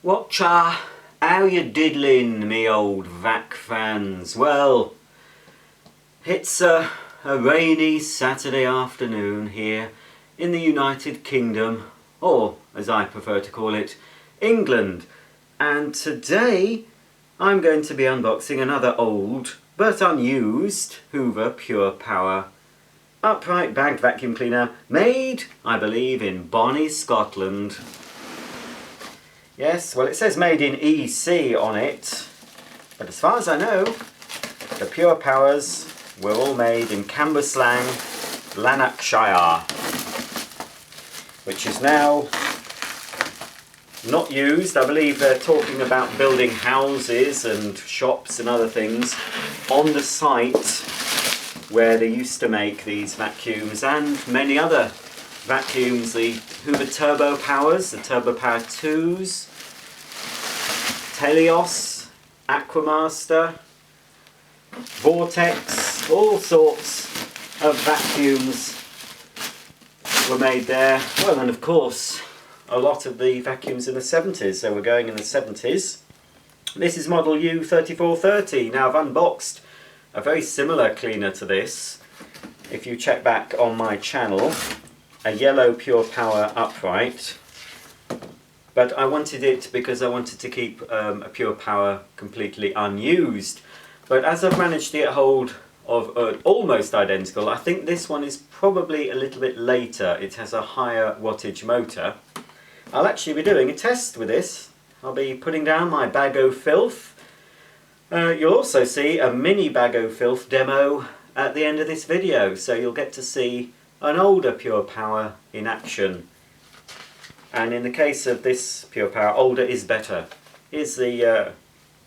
Watcha, how you diddling, me old vac fans? Well, it's a rainy Saturday afternoon here in the United Kingdom, or as I prefer to call it, England. And today I'm going to be unboxing another old but unused Hoover Purepower upright bagged vacuum cleaner made, I believe, in Bonnie, Scotland. Yes, well, it says made in EC on it, but as far as I know, the Purepowers were all made in Cambuslang, Lanarkshire, which is now not used. I believe they're talking about building houses and shops and other things on the site where they used to make these vacuums and many other vacuums, the Hoover Turbopowers, the Turbopower 2s, Telios, Aquamaster, Vortex, all sorts of vacuums were made there. Well, and of course, a lot of the vacuums in the 70s, so we're going in the 70s. This is model U3430. Now I've unboxed a very similar cleaner to this. If you check back on my channel, a yellow Purepower upright. But I wanted it because I wanted to keep a Purepower completely unused. But as I've managed to get hold of an almost identical, I think this one is probably a little bit later. It has a higher wattage motor. I'll actually be doing a test with this. I'll be putting down my Bag O' Filth. You'll also see a mini Bag O' Filth demo at the end of this video, so you'll get to see an older Purepower in action. And in the case of this Purepower, older is better. Here's the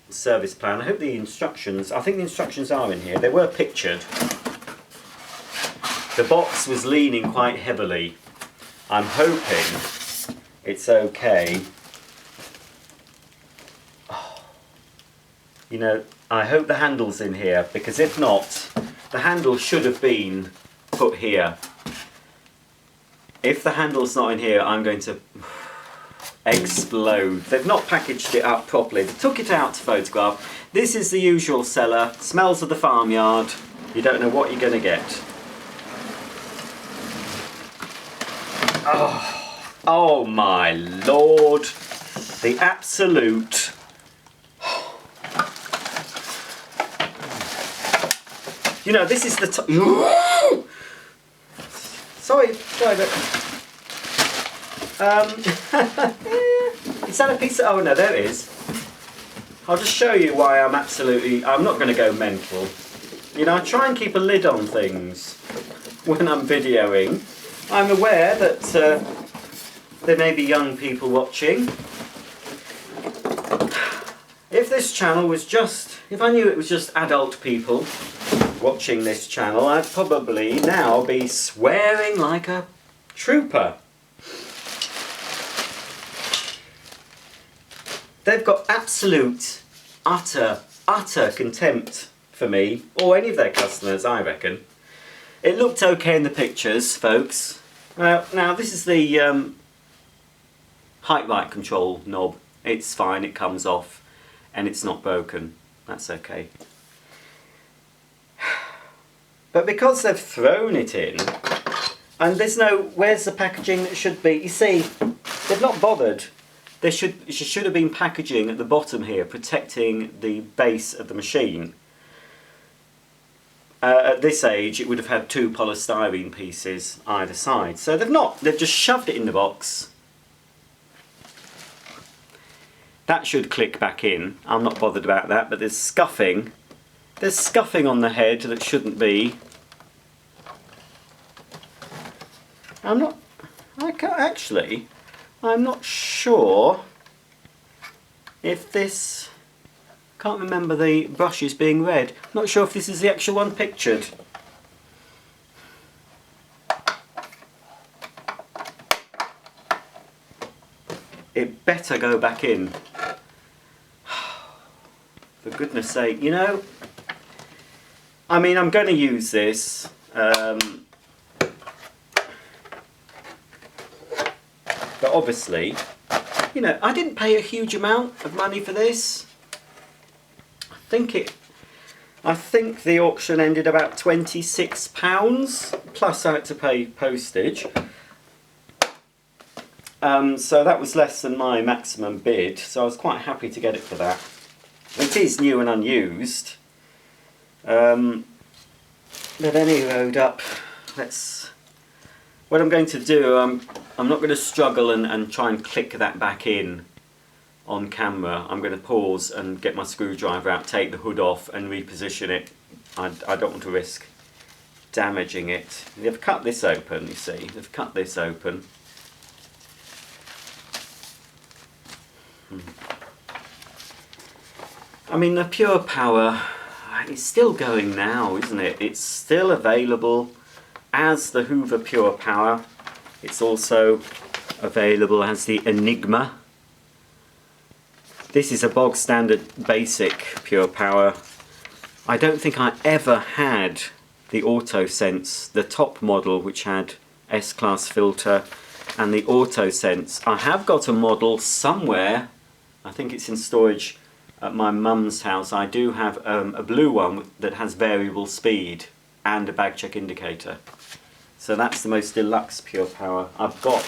service plan. I hope the instructions, I think the instructions are in here. They were pictured. The box was leaning quite heavily. I'm hoping it's okay. You know, I hope the handle's in here, because if not, the handle should have been put here. If the handle's not in here, I'm going to explode. They've not packaged it up properly. They took it out to photograph. This is the usual seller. Smells of the farmyard. You don't know what you're going to get. Oh my lord. The absolute... You know, this is the... Sorry, but... is that a piece of... Oh no, there it is. I'll just show you why I'm not going to go mental. You know, I try and keep a lid on things when I'm videoing. I'm aware that there may be young people watching. If this channel was just... If I knew it was just adult people watching this channel, I'd probably now be swearing like a trooper. They've got absolute, utter contempt for me, or any of their customers, I reckon. It looked okay in the pictures, folks. Now this is the height right control knob. It's fine, it comes off, and it's not broken. That's okay. But because they've thrown it in, and there's no, where's the packaging that should be? You see, they've not bothered. There should have been packaging at the bottom here, protecting the base of the machine. At this age, it would have had two polystyrene pieces either side. So they've not, they've just shoved it in the box. That should click back in. I'm not bothered about that, but there's scuffing. There's scuffing on the head that shouldn't be. I'm not sure if this, can't remember the brushes being red. I'm not sure if this is the actual one pictured. It better go back in. For goodness sake, you know, I mean, I'm going to use this. But obviously, you know, I didn't pay a huge amount of money for this. I think the auction ended about £26, plus I had to pay postage. So that was less than my maximum bid, so I was quite happy to get it for that. It is new and unused. But any road up, what I'm going to do, I'm not going to struggle and try and click that back in on camera. I'm going to pause and get my screwdriver out, take the hood off and reposition it. I don't want to risk damaging it. They've cut this open, you see. They've cut this open. I mean, the Purepower, it's still going now, isn't it? It's still available as the Hoover Purepower. It's also available as the Enigma. This is a bog standard basic Purepower. I don't think I ever had the AutoSense, the top model, which had S-Class filter and the AutoSense. I have got a model somewhere, I think it's in storage at my mum's house. I do have a blue one that has variable speed and a bag check indicator. So that's the most deluxe Purepower I've got.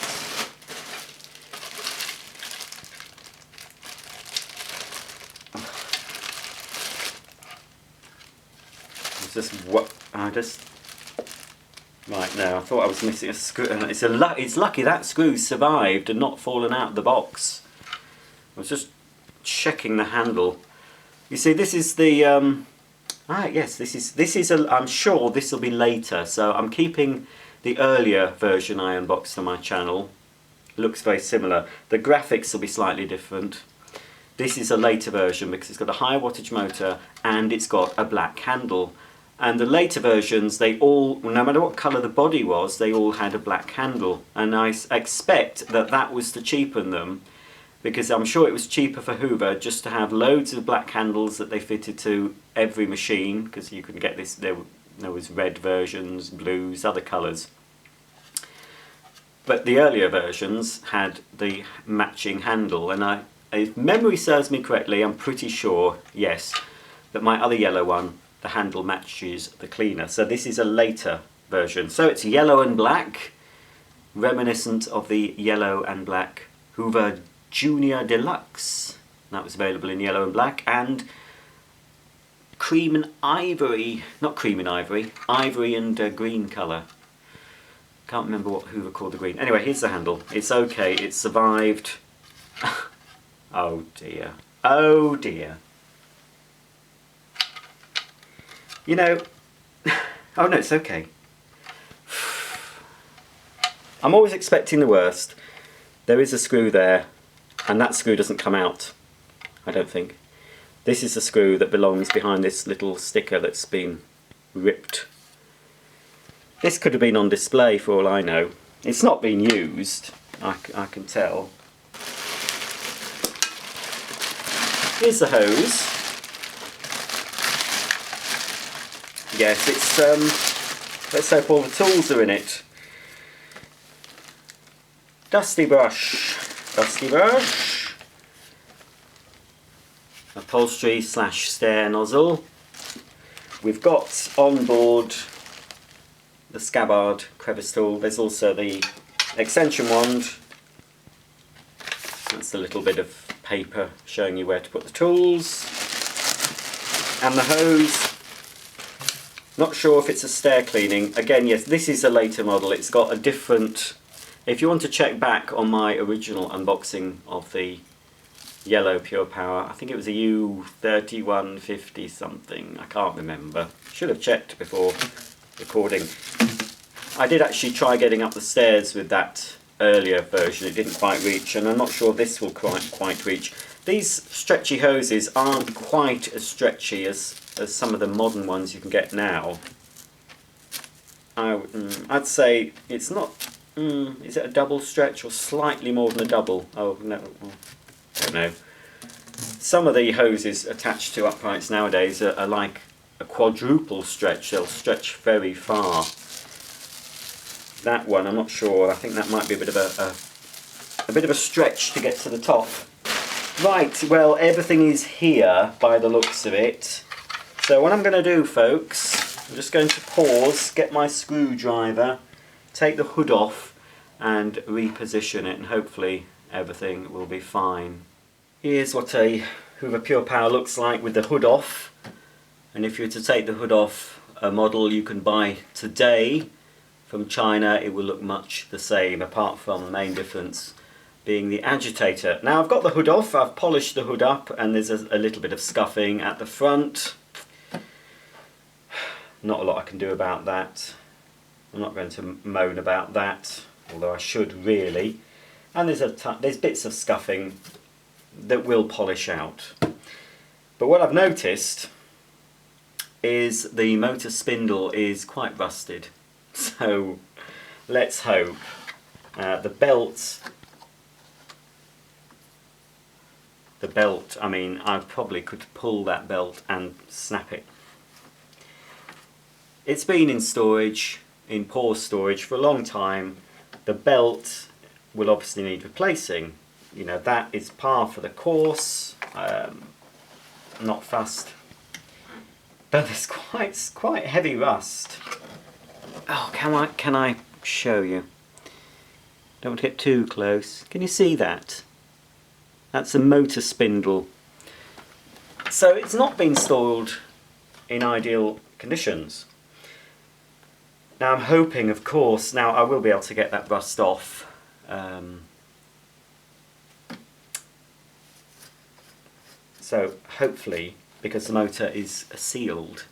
Right now, I thought I was missing a screw. It's lucky that screw survived and not fallen out of the box. I was just checking the handle. You see, this is the yes, this is I'm sure this will be later, so I'm keeping the earlier version I unboxed on my channel. Looks very similar. The graphics will be slightly different. This is a later version because it's got a high wattage motor and it's got a black handle. And the later versions, they all, no matter what colour the body was, they all had a black handle. And I expect that that was to cheapen them, because I'm sure it was cheaper for Hoover just to have loads of black handles that they fitted to every machine, because you could get this, there was red versions, blues, other colours. But the earlier versions had the matching handle, and if memory serves me correctly, I'm pretty sure, yes, that my other yellow one, the handle matches the cleaner. So this is a later version. So it's yellow and black, reminiscent of the yellow and black Hoover Junior Deluxe. That was available in yellow and black, and cream and ivory, not cream and ivory, ivory and green colour. Can't remember what Hoover called the green. Anyway, here's the handle. It's okay, it survived. Oh dear, oh dear. You know, oh no, it's okay. I'm always expecting the worst. There is a screw there, and that screw doesn't come out, I don't think. This is the screw that belongs behind this little sticker that's been ripped. This could have been on display for all I know. It's not been used, I can tell. Here's the hose. Yes, it's, let's hope all the tools are in it. Dusty brush, upholstery / stair nozzle. We've got on board the scabbard crevice tool. There's also the extension wand. That's a little bit of paper showing you where to put the tools. And the hose. Not sure if it's a stair cleaning. Again, yes, this is a later model. It's got a different... If you want to check back on my original unboxing of the yellow Purepower, I think it was a U3430 something. I can't remember. Should have checked before recording. I did actually try getting up the stairs with that earlier version. It didn't quite reach, and I'm not sure this will quite reach. These stretchy hoses aren't quite as stretchy as some of the modern ones you can get now. I'd say it's not... is it a double stretch or slightly more than a double? Oh no, I don't know. Some of the hoses attached to uprights nowadays are like a quadruple stretch. They'll stretch very far. That one, I'm not sure. I think that might be a bit of a bit of a stretch to get to the top. Right, well, everything is here by the looks of it. So what I'm going to do, folks, I'm just going to pause, get my screwdriver, take the hood off and reposition it, and hopefully everything will be fine. Here's what a Hoover Purepower looks like with the hood off. And if you were to take the hood off a model you can buy today from China, it will look much the same, apart from the main difference being the agitator. Now I've got the hood off, I've polished the hood up, and there's a little bit of scuffing at the front. Not a lot I can do about that. I'm not going to moan about that, although I should really. And there's bits of scuffing that will polish out. But what I've noticed is the motor spindle is quite rusted. So let's hope. The belt, I mean, I probably could pull that belt and snap it. It's been in storage, in poor storage for a long time. The belt will obviously need replacing. You know, that is par for the course. Not fussed. But there's quite heavy rust. Oh, can I show you? Don't want to get too close. Can you see that? That's a motor spindle. So it's not been stored in ideal conditions. Now I'm hoping, of course, now I will be able to get that rust off. So hopefully, because the motor is sealed,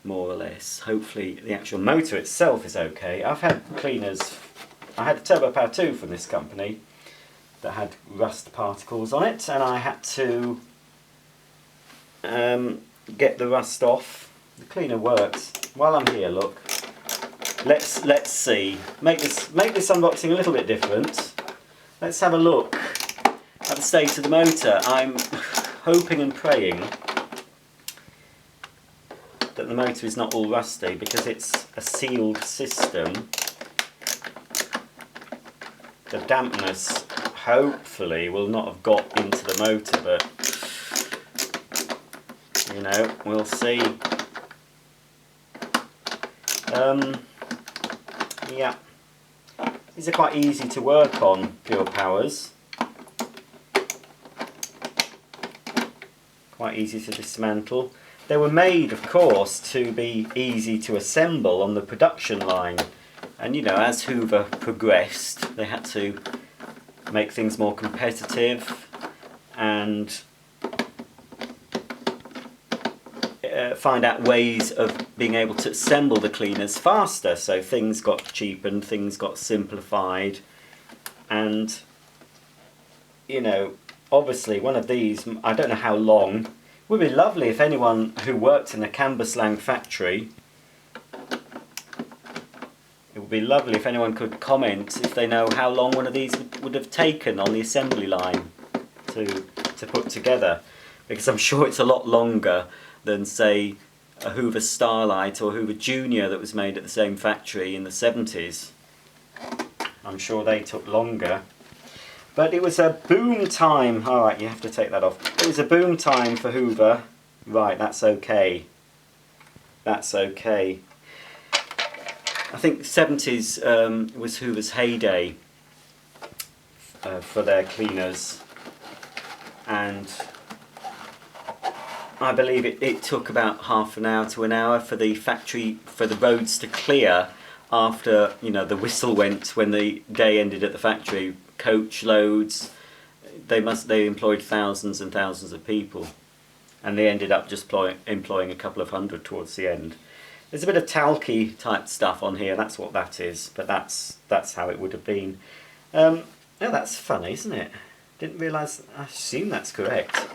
more or less, hopefully the actual motor itself is okay. I've had cleaners, I had a Turbo Power 2 from this company that had rust particles on it, and I had to get the rust off. The cleaner works. While I'm here, look, let's see. Make this unboxing a little bit different. Let's have a look at the state of the motor. I'm hoping and praying that the motor is not all rusty, because it's a sealed system. The dampness hopefully will not have got into the motor, but you know, we'll see. Yeah, these are quite easy to work on, Purepowers. Quite easy to dismantle. They were made, of course, to be easy to assemble on the production line. And you know, as Hoover progressed, they had to make things more competitive and find out ways of being able to assemble the cleaners faster. So things got cheapened, things got simplified, and you know, obviously one of these, I don't know how long, it would be lovely if anyone who worked in a Cambuslang factory, it would be lovely if anyone could comment if they know how long one of these would have taken on the assembly line to put together, because I'm sure it's a lot longer than, say, a Hoover Starlight or Hoover Junior that was made at the same factory in the 70s. I'm sure they took longer. But it was a boom time. Alright, you have to take that off. It was a boom time for Hoover. Right, that's okay. That's okay. I think the 70s was Hoover's heyday for their cleaners. And I believe it took about half an hour to an hour for the factory, for the roads to clear after, you know, the whistle went when the day ended at the factory. Coach loads, they employed thousands and thousands of people, and they ended up just employing a couple of hundred towards the end. There's a bit of talky type stuff on here, that's what that is, but that's how it would have been. Oh, that's funny, isn't it? Didn't realise, I assume that's correct.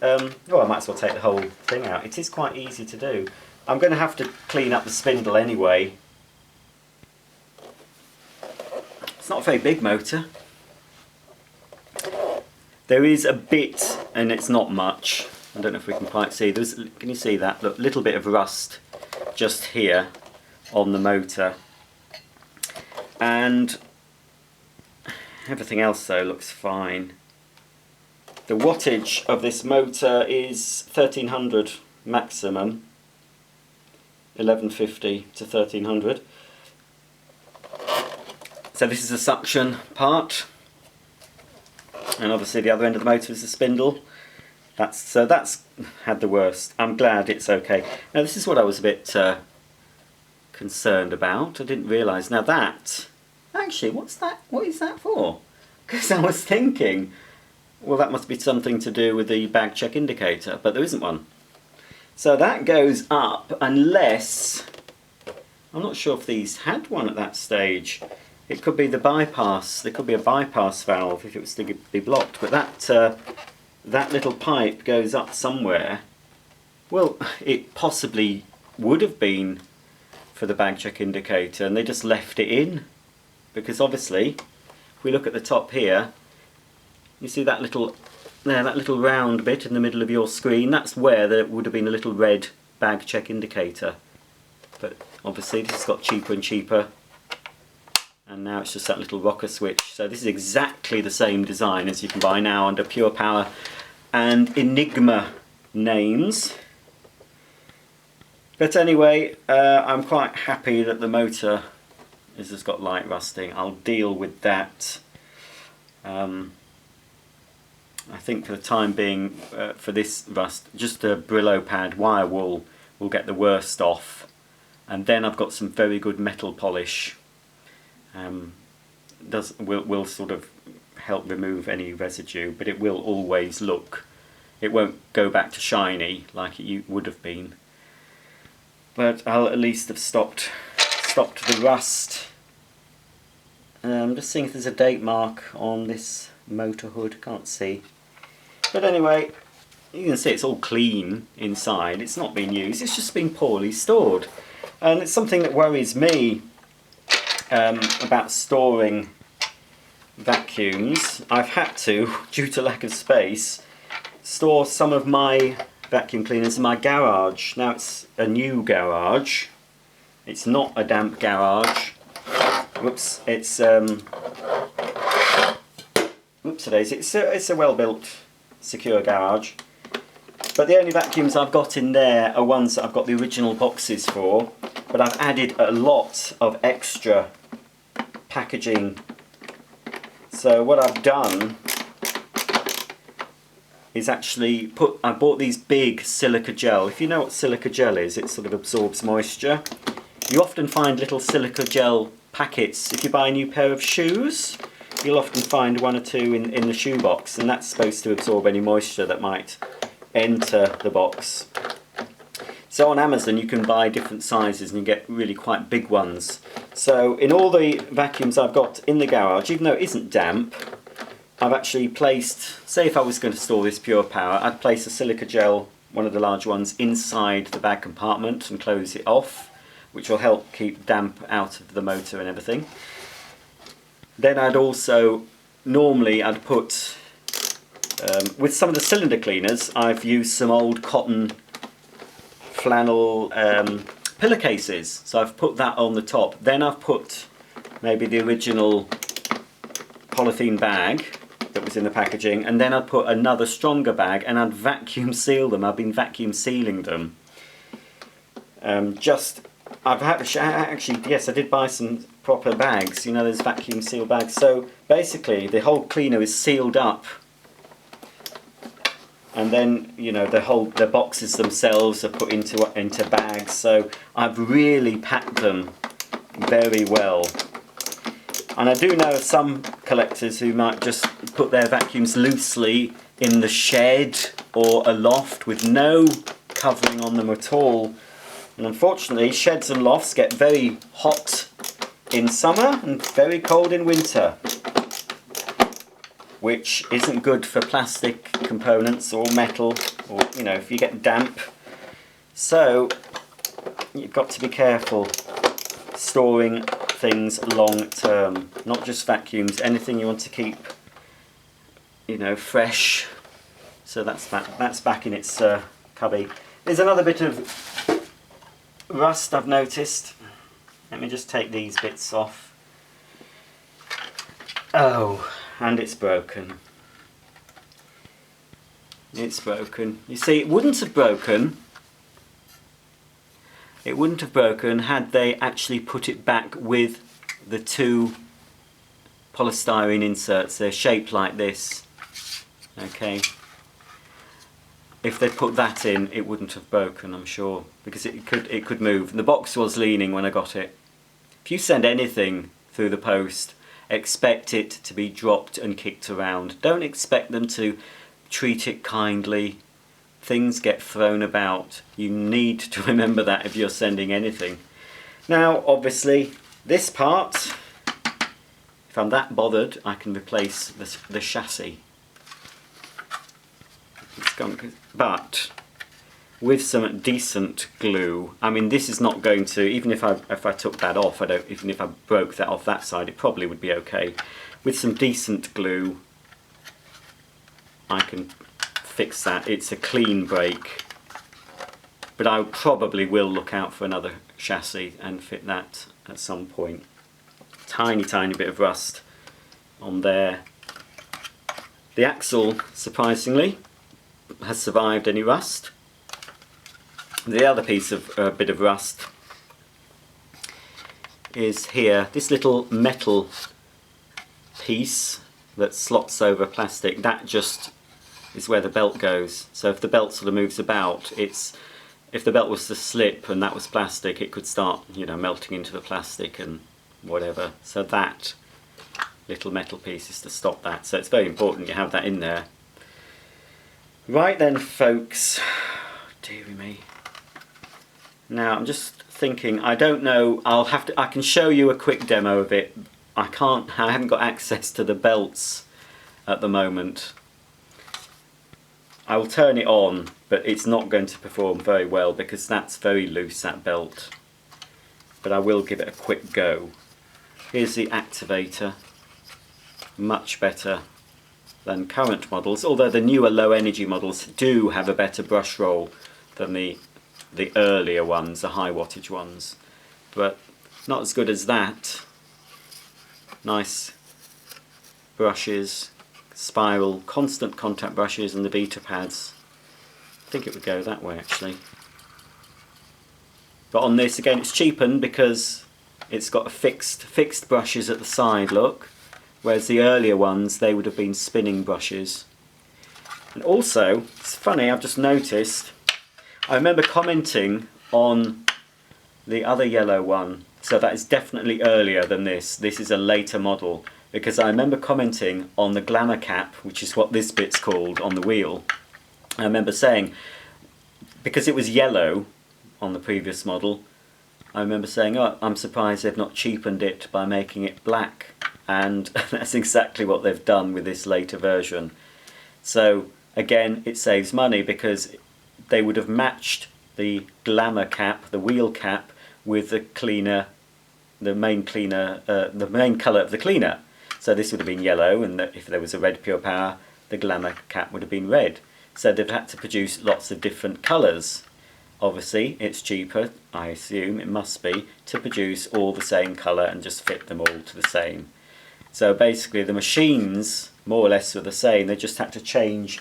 Oh, I might as well take the whole thing out. It is quite easy to do. I'm going to have to clean up the spindle anyway. It's not a very big motor. There is a bit, and it's not much. I don't know if we can quite see. Can you see that? Look, little bit of rust just here on the motor. And Everything else though looks fine. The wattage of this motor is 1300 maximum, 1150 to 1300. So this is the suction part, and obviously the other end of the motor is the spindle. That's had the worst. I'm glad it's okay. Now this is what I was a bit concerned about. I didn't realise. Now that, actually, what's that? What is that for? Because I was thinking, well, that must be something to do with the bag check indicator, but there isn't one. So that goes up unless, I'm not sure if these had one at that stage. It could be the bypass. There could be a bypass valve if it was to be blocked, but that little pipe goes up somewhere. Well, it possibly would have been for the bag check indicator, and they just left it in, because obviously, if we look at the top here, you see that little round bit in the middle of your screen. That's where there would have been a little red bag check indicator. But obviously, this has got cheaper and cheaper. And now it's just that little rocker switch. So this is exactly the same design as you can buy now under Purepower and Enigma names. But anyway, I'm quite happy that the motor has just got light rusting. I'll deal with that. I think for the time being, for this rust, just a Brillo pad wire wool will get the worst off. And then I've got some very good metal polish. Will sort of help remove any residue, but it will always look, it won't go back to shiny like it would have been, but I'll at least have stopped the rust. I'm just seeing if there's a date mark on this motor hood. Can't see, but anyway, you can see it's all clean inside. It's not been used, it's just been poorly stored, and it's something that worries me about storing vacuums. I've had to, due to lack of space, store some of my vacuum cleaners in my garage. Now it's a new garage, it's not a damp garage. Whoops, it's it's a well-built, secure garage. But the only vacuums I've got in there are ones that I've got the original boxes for, but I've added a lot of extra packaging. So what I've done is actually I bought these big silica gel. If you know what silica gel is, it sort of absorbs moisture. You often find little silica gel packets. If you buy a new pair of shoes, you'll often find one or two in the shoe box, and that's supposed to absorb any moisture that might enter the box. So on Amazon you can buy different sizes and you get really quite big ones. So in all the vacuums I've got in the garage, even though it isn't damp, I've actually placed, say if I was going to store this Purepower, I'd place a silica gel, one of the large ones, inside the bag compartment and close it off, which will help keep damp out of the motor and everything. Then I'd also, normally I'd put, with some of the cylinder cleaners, I've used some old cotton flannel pillowcases, so I've put that on the top. Then I've put maybe the original polythene bag that was in the packaging, and then I'd put another stronger bag and I'd vacuum seal them. I've been vacuum sealing them. I've actually, yes, I did buy some proper bags, you know, those vacuum seal bags. So basically the whole cleaner is sealed up, and then, you know, the boxes themselves are put into bags. So I've really packed them very well. And I do know some collectors who might just put their vacuums loosely in the shed or a loft with no covering on them at all. And unfortunately, sheds and lofts get very hot in summer and very cold in winter, which isn't good for plastic components or metal, or, you know, if you get damp. So you've got to be careful storing things long term, not just vacuums, anything you want to keep, you know, fresh. So that's back in its cubby. There's another bit of rust I've noticed. Let me just take these bits off. Oh, and it's broken. It's broken. You see, it wouldn't have broken. It wouldn't have broken had they actually put it back with the two polystyrene inserts. They're shaped like this. Okay. If they put that in, it wouldn't have broken, I'm sure, because it could move. The box was leaning when I got it. If you send anything through the post, expect it to be dropped and kicked around. Don't expect them to treat it kindly. Things get thrown about. You need to remember that if you're sending anything. Now, obviously, this part, if I'm that bothered, I can replace the chassis. It's gone, but with some decent glue. I mean, this is not going to, even if I took that off, even if I broke that off that side, it probably would be okay. With some decent glue, I can fix that. It's a clean break, but I probably will look out for another chassis and fit that at some point. Tiny bit of rust on there. The axle, surprisingly, has survived any rust. The other piece of bit of rust is here. This little metal piece that slots over plastic, that just is where the belt goes. So if the belt sort of moves about, if the belt was to slip and that was plastic, it could start, you know, melting into the plastic and whatever. So that little metal piece is to stop that. So it's very important you have that in there. Right then, folks. Deary me. Now I'm just thinking, I don't know, I can show you a quick demo of it. I haven't got access to the belts at the moment. I will turn it on, but it's not going to perform very well because that's very loose, that belt. But I will give it a quick go. Here's the activator. Much better than current models, although the newer low energy models do have a better brush roll than the earlier ones, the high wattage ones. But not as good as that. Nice brushes. Spiral, constant contact brushes and the beta pads. I think it would go that way actually. But on this again it's cheapened because it's got a fixed brushes at the side, look. Whereas the earlier ones, they would have been spinning brushes. And also, it's funny, I've just noticed, I remember commenting on the other yellow one. So that is definitely earlier than this. This is a later model. Because I remember commenting on the glamour cap, which is what this bit's called on the wheel. I remember saying, because it was yellow on the previous model, I remember saying, oh, I'm surprised they've not cheapened it by making it black. And that's exactly what they've done with this later version. So again, it saves money because they would have matched the glamour cap, the wheel cap, with the cleaner, the main colour of the cleaner. So this would have been yellow, and if there was a red Purepower, the glamour cap would have been red. So they've had to produce lots of different colours. Obviously, it's cheaper, I assume it must be, to produce all the same colour and just fit them all to the same. So basically the machines, more or less, were the same. They just had to change,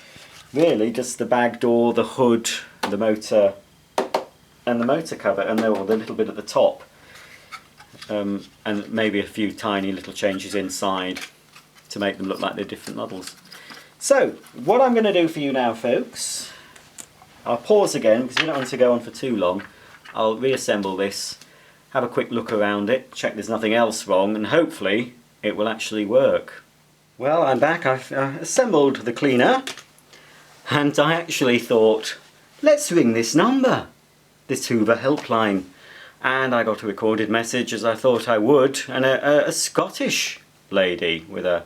really, just the bag door, the hood, the motor, and the motor cover, and the little bit at the top. And maybe a few tiny little changes inside to make them look like they're different models. So, what I'm going to do for you now, folks, I'll pause again because we don't want to go on for too long. I'll reassemble this, have a quick look around it, check there's nothing else wrong, and hopefully it will actually work. Well, I'm back. I've assembled the cleaner, and I actually thought, let's ring this number, this Hoover helpline. And I got a recorded message, as I thought I would, and a Scottish lady with a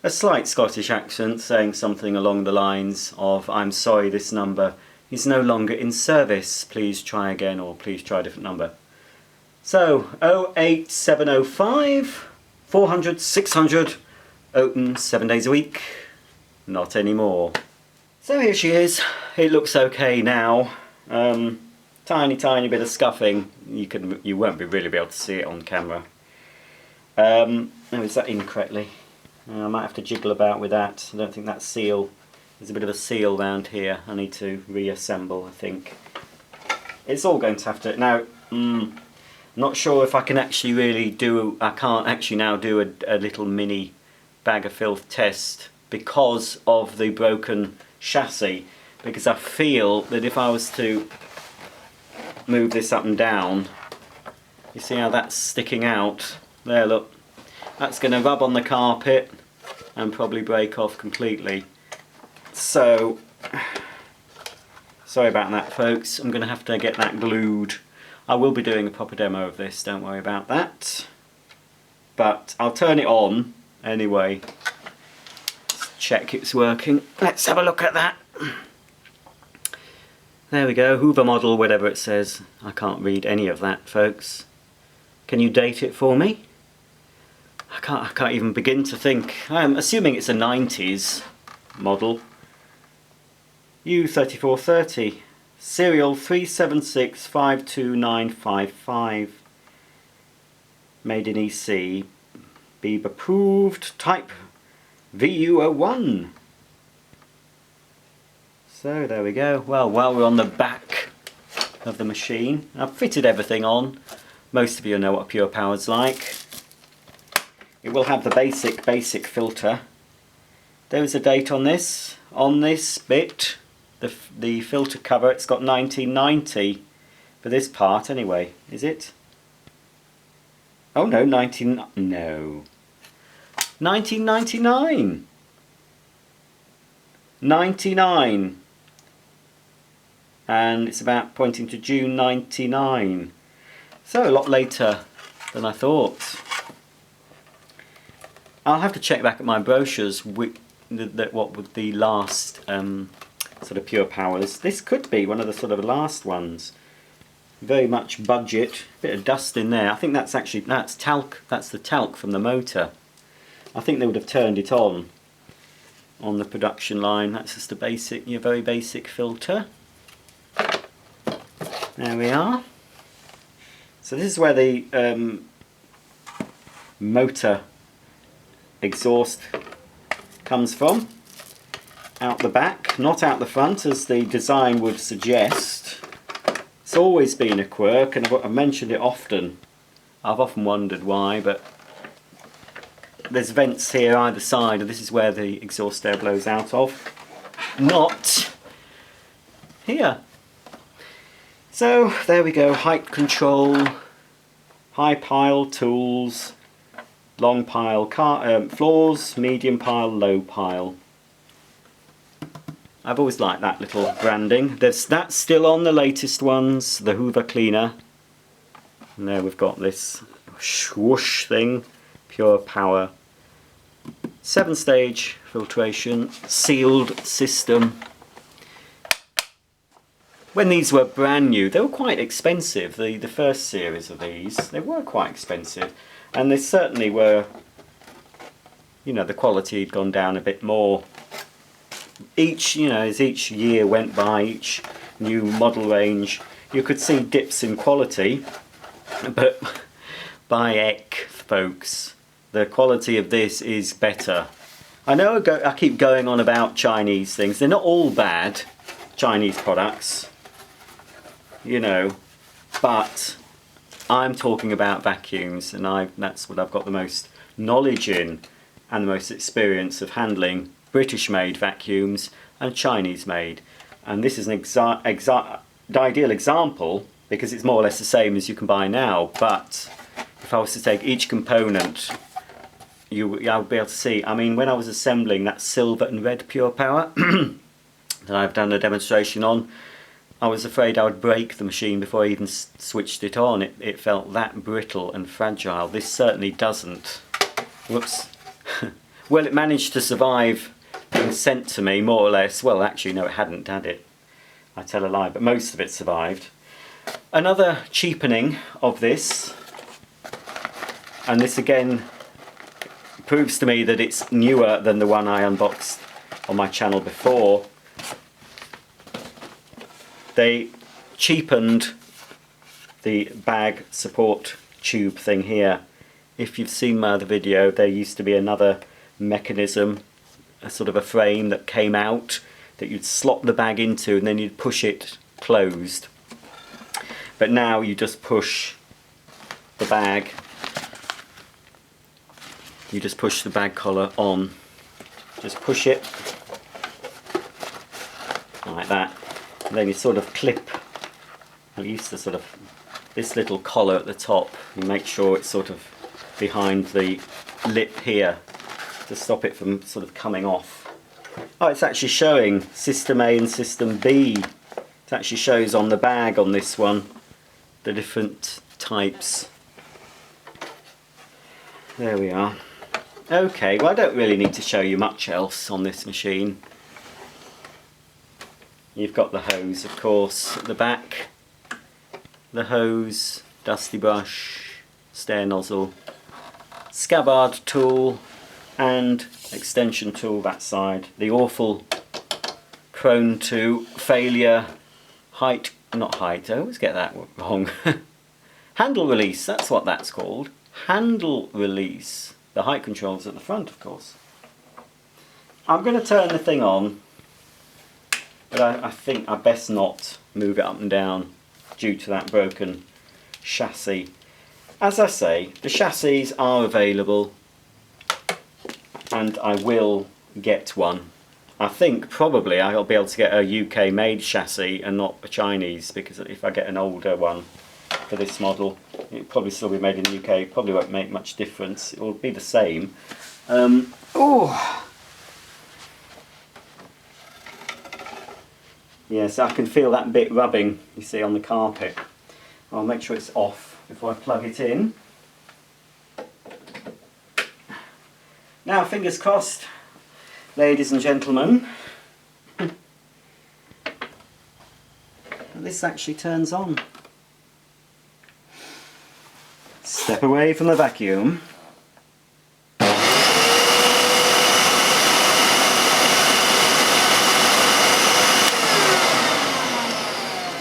slight Scottish accent saying something along the lines of, I'm sorry, this number is no longer in service, please try again, or please try a different number. So 08705 400 600, open 7 days a week, not anymore. So here she is. It looks okay now. Tiny bit of scuffing. You won't really be able to see it on camera. No, is that in correctly? I might have to jiggle about with that. I don't think that seal, there's a bit of a seal round here I need to reassemble, I think. It's all going to have to, now, not sure if I can actually really do, I can't actually now do a little mini bag of filth test because of the broken chassis, because I feel that if I was to move this up and down, you see how that's sticking out? There, look. That's going to rub on the carpet and probably break off completely. So, sorry about that, folks. I'm going to have to get that glued. I will be doing a proper demo of this, don't worry about that. But I'll turn it on anyway. Let's check it's working. Let's have a look at that. There we go, Hoover model, whatever it says. I can't read any of that, folks. Can you date it for me? I can't even begin to think. I'm assuming it's a 90s model. U3430, serial 376-52955. Made in EC. Beeb approved, type VU01. So there we go. Well, while we're on the back of the machine, I've fitted everything on. Most of you know what a Purepower's like. It will have the basic filter. There is a date on this. On this bit, the filter cover, it's got 1990 for this part anyway. Is it? Oh no, 1999. 99. And it's about pointing to June 99. So a lot later than I thought. I'll have to check back at my brochures what would the last sort of Purepowers. This could be one of the sort of last ones. Very much budget. Bit of dust in there. I think that's actually, that's talc. That's the talc from the motor. I think they would have turned it on the production line. That's just a basic, your very basic filter. There we are. So this is where the motor exhaust comes from. Out the back, not out the front as the design would suggest. It's always been a quirk, and I've mentioned it often. I've often wondered why, but there's vents here either side, and this is where the exhaust air blows out of. Not here. So there we go, height control, high pile tools, long pile floors, medium pile, low pile. I've always liked that little branding. That's still on the latest ones, the Hoover cleaner. And there we've got this swoosh thing, Purepower. 7-stage filtration, sealed system. When these were brand new, they were quite expensive. The first series of these, they were quite expensive. And they certainly were, you know, the quality had gone down a bit more. Each, you know, as each year went by, each new model range, you could see dips in quality, but by heck, folks, the quality of this is better. I know I keep going on about Chinese things. They're not all bad, Chinese products, you know, but I'm talking about vacuums, and that's what I've got the most knowledge in and the most experience of handling. British-made vacuums and Chinese-made, and this is an ideal example because it's more or less the same as you can buy now. But if I was to take each component, I would be able to see. I mean, when I was assembling that silver and red Purepower that I've done a demonstration on, I was afraid I would break the machine before I even switched it on. It felt that brittle and fragile. This certainly doesn't. Whoops. Well, it managed to survive being sent to me, more or less. Well, actually, no, it hadn't, had it? I tell a lie, but most of it survived. Another cheapening of this, and this again proves to me that it's newer than the one I unboxed on my channel before. They cheapened the bag support tube thing here. If you've seen my other video, there used to be another mechanism, a sort of a frame that came out that you'd slot the bag into and then you'd push it closed. But now you just push the bag, you just push the bag collar on, just push it like that, and then you sort of clip, I use the sort of this little collar at the top, and make sure it's sort of behind the lip here to stop it from sort of coming off. Oh, it's actually showing System A and System B. It actually shows on the bag on this one the different types. There we are. Okay, well I don't really need to show you much else on this machine. You've got the hose, of course, at the back. The hose, dusty brush, stair nozzle, scabbard tool and extension tool that side. The awful, prone to failure, I always get that wrong. Handle release, that's what that's called. Handle release. The height controls at the front, of course. I'm going to turn the thing on, but I think I best not move it up and down due to that broken chassis. As I say, the chassis are available and I will get one. I think probably I'll be able to get a UK made chassis and not a Chinese, because if I get an older one for this model, it'll probably still be made in the UK. It probably won't make much difference. It will be the same. Oh, yes, I can feel that bit rubbing, you see, on the carpet. I'll make sure it's off before I plug it in. Now, fingers crossed, ladies and gentlemen, this actually turns on. Step away from the vacuum.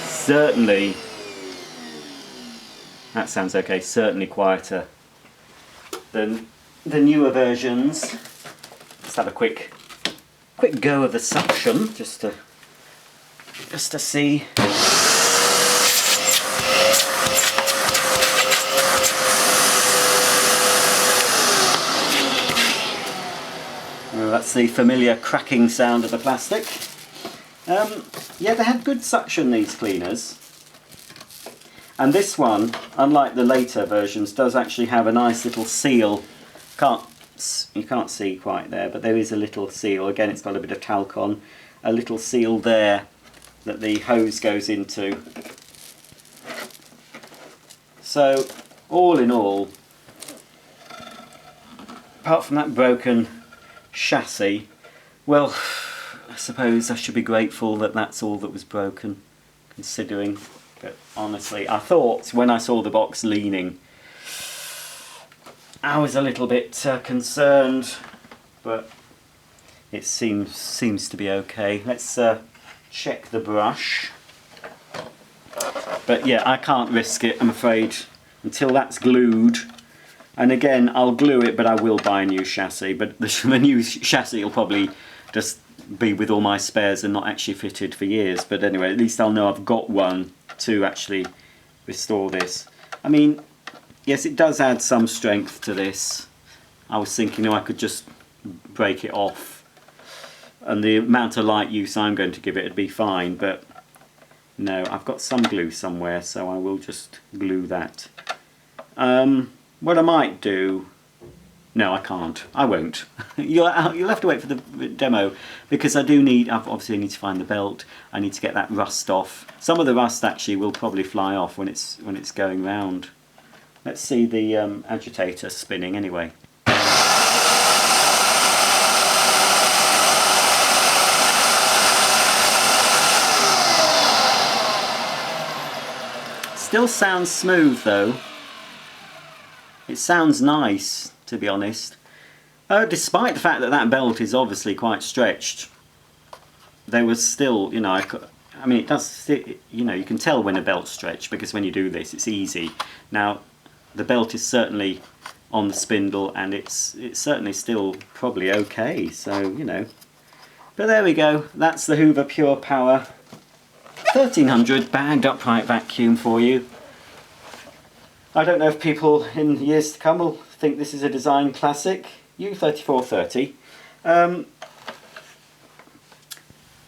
Certainly, that sounds okay, certainly quieter than the newer versions. Let's have a quick go of the suction just to see. Well, that's the familiar cracking sound of the plastic. Yeah, they had good suction, these cleaners. And this one, unlike the later versions, does actually have a nice little seal. You can't see quite there, but there is a little seal. Again, it's got a bit of talc on. A little seal there that the hose goes into. So, all in all, apart from that broken chassis, well, I suppose I should be grateful that that's all that was broken, considering. But honestly, I thought when I saw the box leaning, I was a little bit concerned, but it seems to be okay. Let's check the brush. But yeah, I can't risk it, I'm afraid, until that's glued. And again, I'll glue it, but I will buy a new chassis. But the new chassis will probably just be with all my spares and not actually fitted for years. But anyway, at least I'll know I've got one to actually restore this. I mean, yes, it does add some strength to this. I was thinking, I could just break it off, and the amount of light use I'm going to give it would be fine, but no, I've got some glue somewhere, so I will just glue that. What I might do... No, I can't. I won't. You'll have to wait for the demo, because I obviously need to find the belt. I need to get that rust off. Some of the rust actually will probably fly off when it's going round. Let's see the agitator spinning anyway. Still sounds smooth though. It sounds nice, to be honest. Despite the fact that that belt is obviously quite stretched, there was still, I mean, it does, you can tell when a belt's stretched, because when you do this, it's easy. Now, the belt is certainly on the spindle, and it's certainly still probably okay, so you know. But there we go, that's the Hoover Purepower 1300 bagged upright vacuum for you. I don't know if people in years to come will think this is a design classic. U3430.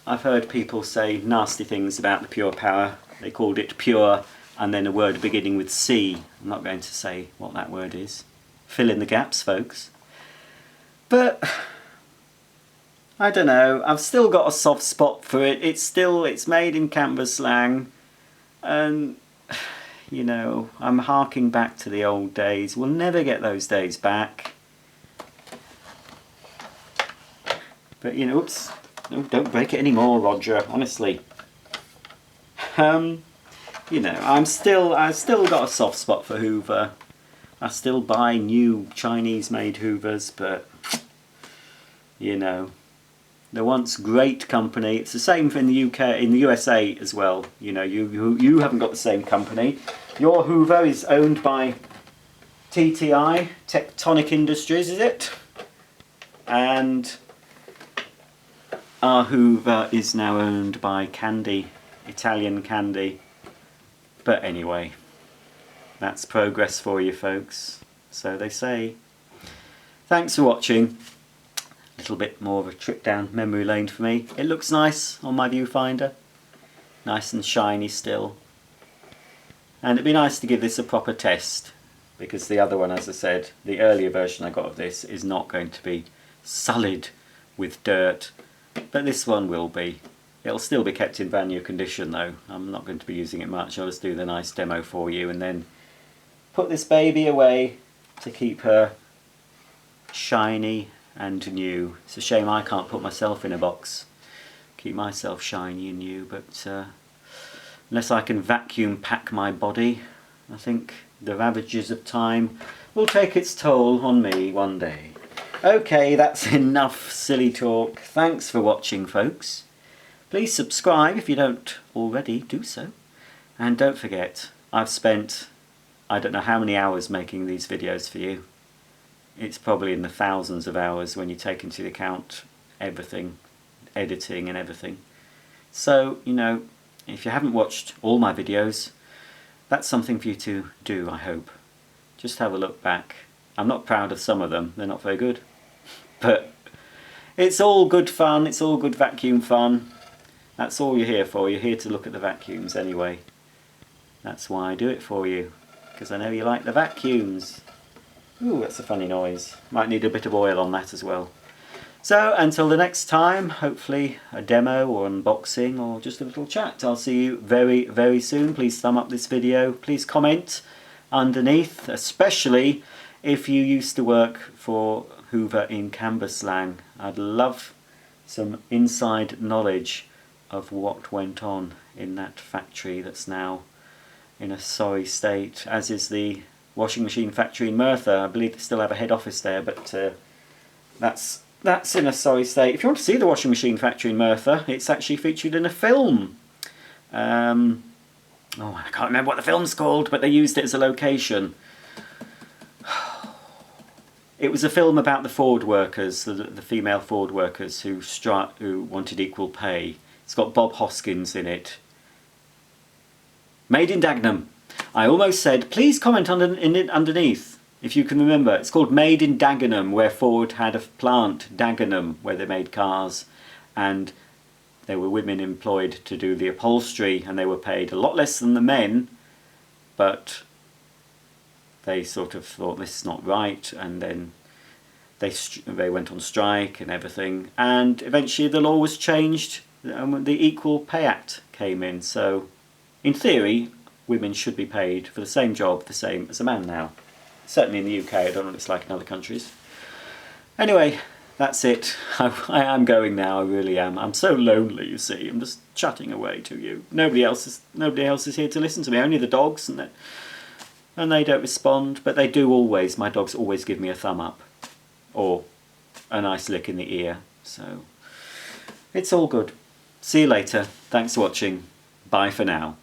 I've heard people say nasty things about the Purepower. They called it pure and then a word beginning with C. I'm not going to say what that word is. Fill in the gaps, folks. But I don't know, I've still got a soft spot for it. It's made in Cambuslang, and you know, I'm harking back to the old days. We'll never get those days back. But you know, oops, no, don't break it anymore, Roger, honestly. You know, I've still got a soft spot for Hoover. I still buy new Chinese-made Hoovers, but you know, they're once great company. It's the same in the UK, in the USA as well. You know, you haven't got the same company. Your Hoover is owned by TTI, Tectonic Industries, is it? And our Hoover is now owned by Candy, Italian Candy. But anyway, that's progress for you folks, so they say. Thanks for watching. A little bit more of a trip down memory lane for me. It looks nice on my viewfinder. Nice and shiny still. And it'd be nice to give this a proper test, because the other one, as I said, the earlier version I got of this is not going to be sullied with dirt, but this one will be. It'll still be kept in brand new condition though. I'm not going to be using it much. I'll just do the nice demo for you and then put this baby away to keep her shiny and new. It's a shame I can't put myself in a box, keep myself shiny and new, but unless I can vacuum pack my body, I think the ravages of time will take its toll on me one day. Okay, that's enough silly talk. Thanks for watching folks. Please subscribe if you don't already do so. And don't forget, I've spent I don't know how many hours making these videos for you. It's probably in the thousands of hours when you take into account everything, editing and everything. So, you know, if you haven't watched all my videos, that's something for you to do, I hope. Just have a look back. I'm not proud of some of them, they're not very good. But it's all good fun, it's all good vacuum fun. That's all you're here for, you're here to look at the vacuums anyway. That's why I do it for you, because I know you like the vacuums. Ooh, that's a funny noise. Might need a bit of oil on that as well. So, until the next time, hopefully a demo or unboxing or just a little chat. I'll see you very, very soon. Please thumb up this video. Please comment underneath, especially if you used to work for Hoover in Cambuslang. I'd love some inside knowledge of what went on in that factory that's now in a sorry state, as is the washing machine factory in Merthyr. I believe they still have a head office there, but that's in a sorry state. If you want to see the washing machine factory in Merthyr, it's actually featured in a film. Oh, I can't remember what the film's called, but they used it as a location. It was a film about the Ford workers, the female Ford workers who wanted equal pay. It's got Bob Hoskins in it. Made in Dagenham. I almost said, please comment underneath if you can remember. It's called Made in Dagenham, where Ford had a plant, Dagenham, where they made cars, and there were women employed to do the upholstery, and they were paid a lot less than the men, but they sort of thought this is not right, and then they went on strike and everything, and eventually the law was changed and the Equal Pay Act came in. So in theory women should be paid for the same job the same as a man now. Certainly in the UK, I don't know what it's like in other countries. Anyway, that's it. I am going now, I really am. I'm so lonely, you see. I'm just chatting away to you. Nobody else is here to listen to me, only the dogs, and they don't respond, but they do always. My dogs always give me a thumb up or a nice lick in the ear, so it's all good. See you later. Thanks for watching. Bye for now.